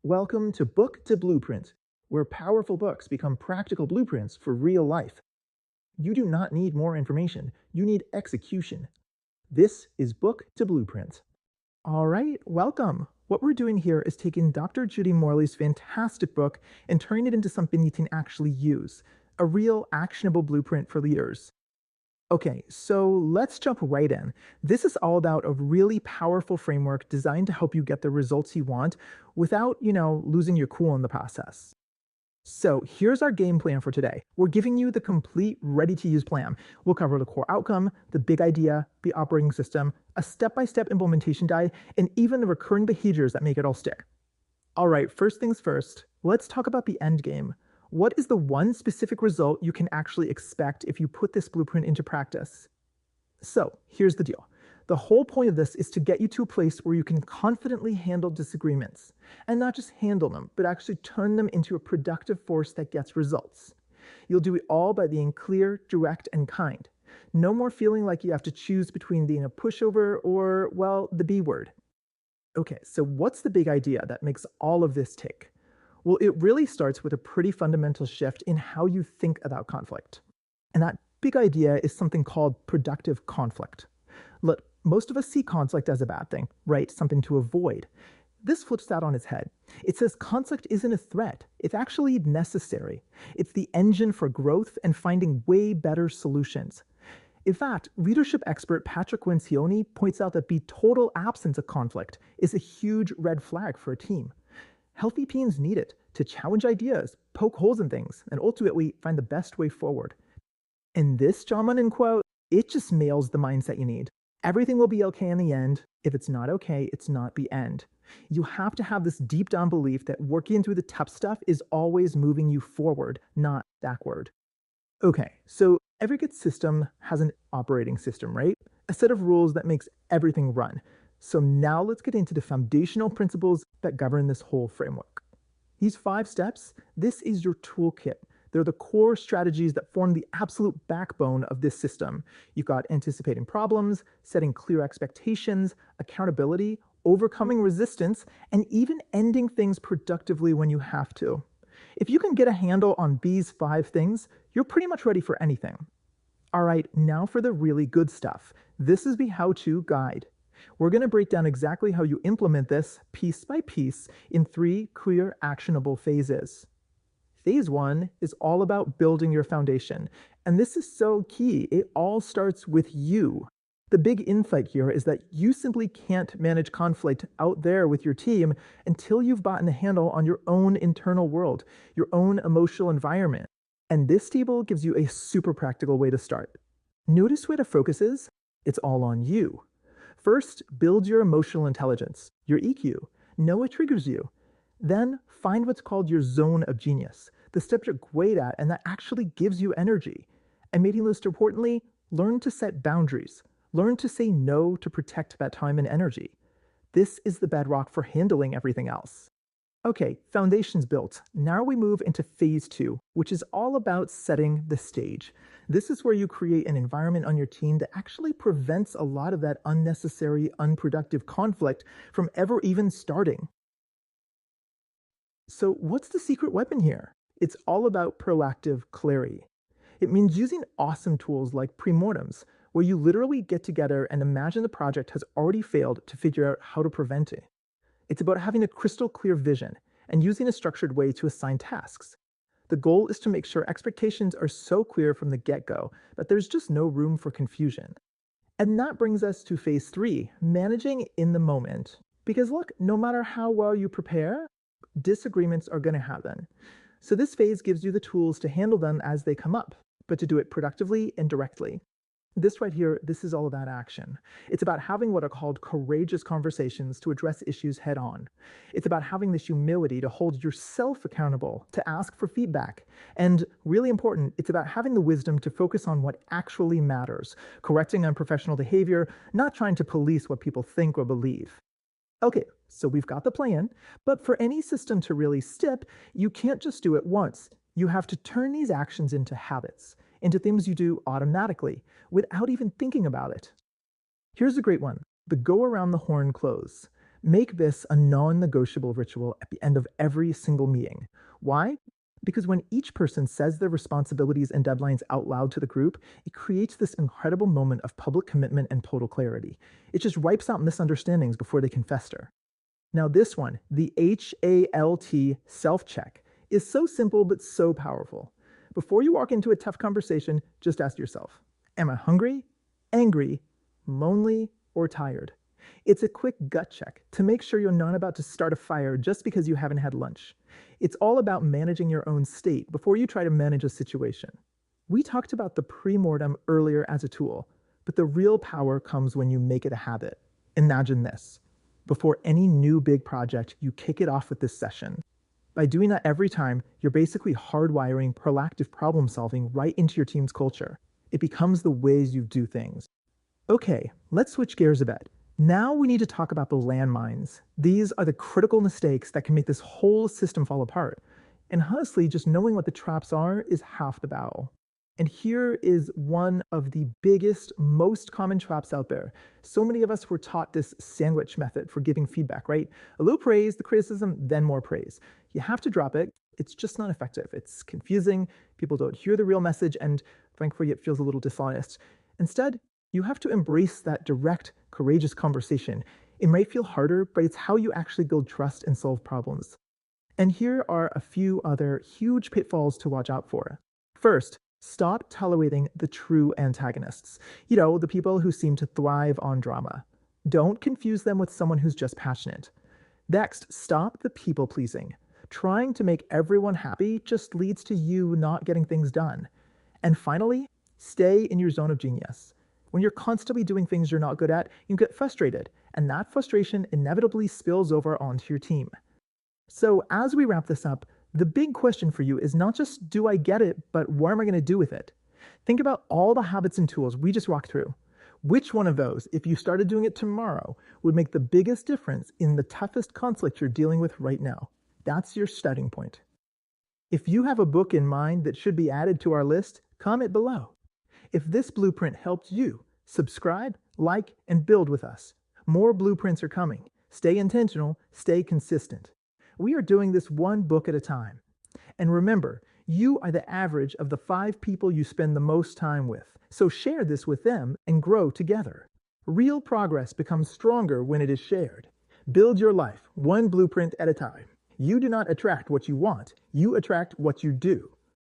Welcome to Book to Blueprint, where powerful books become practical blueprints for real life. You do not need more information, you need execution. This is Book to Blueprint. All right, welcome. What we're doing here is taking Dr. Judy Morley's fantastic book and turning it into something you can actually use, a real actionable blueprint for leaders. Okay, so let's jump right in. This is all about a really powerful framework designed to help you get the results you want without, losing your cool in the process. So here's our game plan for today. We're giving you the complete ready to use plan. We'll cover the core outcome, the big idea, the operating system, a step-by-step implementation guide, and even the recurring behaviors that make it all stick. All right, first things first, let's talk about the end game. What is the one specific result you can actually expect if you put this blueprint into practice? So here's the deal. The whole point of this is to get you to a place where you can confidently handle disagreements, and not just handle them, but actually turn them into a productive force that gets results. You'll do it all by being clear, direct, and kind. No more feeling like you have to choose between being a pushover or, well, the B word. Okay, so what's the big idea that makes all of this tick? Well, it really starts with a pretty fundamental shift in how you think about conflict. And that big idea is something called productive conflict. Look, most of us see conflict as a bad thing, right? Something to avoid. This flips that on its head. It says conflict isn't a threat, it's actually necessary. It's the engine for growth and finding way better solutions. In fact, leadership expert Patrick Lencioni points out that the total absence of conflict is a huge red flag for a team. Healthy teams need it to challenge ideas, poke holes in things, and ultimately find the best way forward. And this John Lennon quote, it just nails the mindset you need. Everything will be okay in the end. If it's not okay, it's not the end. You have to have this deep down belief that working through the tough stuff is always moving you forward, not backward. Okay, so every good system has an operating system, right? A set of rules that makes everything run. So now let's get into the foundational principles that govern this whole framework. These 5 steps, this is your toolkit. They're the core strategies that form the absolute backbone of this system. You've got anticipating problems, setting clear expectations, accountability, overcoming resistance, and even ending things productively when you have to. If you can get a handle on these 5 things, you're pretty much ready for anything. All right, now for the really good stuff. This is the how-to guide. We're going to break down exactly how you implement this piece by piece in 3 clear, actionable phases. Phase 1 is all about building your foundation, and this is so key. It all starts with you. The big insight here is that you simply can't manage conflict out there with your team until you've gotten a handle on your own internal world, your own emotional environment. And this table gives you a super practical way to start. Notice where the focus is? It's all on you. First, build your emotional intelligence, your EQ. Know what triggers you. Then, find what's called your zone of genius, the steps you're great at and that actually gives you energy. And maybe most importantly, learn to set boundaries. Learn to say no to protect that time and energy. This is the bedrock for handling everything else. Okay, foundation's built. Now we move into phase 2, which is all about setting the stage. This is where you create an environment on your team that actually prevents a lot of that unnecessary, unproductive conflict from ever even starting. So what's the secret weapon here? It's all about proactive clarity. It means using awesome tools like premortems, where you literally get together and imagine the project has already failed to figure out how to prevent it. It's about having a crystal clear vision and using a structured way to assign tasks. The goal is to make sure expectations are so clear from the get-go that there's just no room for confusion. And that brings us to phase 3, managing in the moment. Because look, no matter how well you prepare, disagreements are going to happen. So this phase gives you the tools to handle them as they come up, but to do it productively and directly. This right here, this is all about action. It's about having what are called courageous conversations to address issues head on. It's about having this humility to hold yourself accountable, to ask for feedback. And really important, it's about having the wisdom to focus on what actually matters, correcting unprofessional behavior, not trying to police what people think or believe. Okay, so we've got the plan, but for any system to really stick, you can't just do it once. You have to turn these actions into habits, into things you do automatically, without even thinking about it. Here's a great one, the go around the horn close. Make this a non-negotiable ritual at the end of every single meeting. Why? Because when each person says their responsibilities and deadlines out loud to the group, it creates this incredible moment of public commitment and total clarity. It just wipes out misunderstandings before they can fester. Now, this one, the HALT self check, is so simple but so powerful. Before you walk into a tough conversation, just ask yourself, am I hungry, angry, lonely, or tired? It's a quick gut check to make sure you're not about to start a fire just because you haven't had lunch. It's all about managing your own state before you try to manage a situation. We talked about the pre-mortem earlier as a tool, but the real power comes when you make it a habit. Imagine this. Before any new big project, you kick it off with this session. By doing that every time, you're basically hardwiring proactive problem solving right into your team's culture. It becomes the ways you do things. Okay, let's switch gears a bit. Now we need to talk about the landmines. These are the critical mistakes that can make this whole system fall apart. And honestly, just knowing what the traps are is half the battle. And here is one of the biggest, most common traps out there. So many of us were taught this sandwich method for giving feedback, right? A little praise, the criticism, then more praise. You have to drop it. It's just not effective. It's confusing. People don't hear the real message, and frankly, it feels a little dishonest. Instead, you have to embrace that direct, courageous conversation. It might feel harder, but it's how you actually build trust and solve problems. And here are a few other huge pitfalls to watch out for. First, stop tolerating the true antagonists. The people who seem to thrive on drama. Don't confuse them with someone who's just passionate. Next, stop the people-pleasing. Trying to make everyone happy just leads to you not getting things done. And finally, stay in your zone of genius. When you're constantly doing things you're not good at, you get frustrated, and that frustration inevitably spills over onto your team. So as we wrap this up, the big question for you is not just do I get it, but what am I going to do with it? Think about all the habits and tools we just walked through. Which one of those, if you started doing it tomorrow, would make the biggest difference in the toughest conflict you're dealing with right now? That's your starting point. If you have a book in mind that should be added to our list, comment below. If this blueprint helped you, subscribe, like, and build with us. More blueprints are coming. Stay intentional, stay consistent. We are doing this one book at a time. And remember, you are the average of the 5 people you spend the most time with. So share this with them and grow together. Real progress becomes stronger when it is shared. Build your life one blueprint at a time. You do not attract what you want. You attract what you do.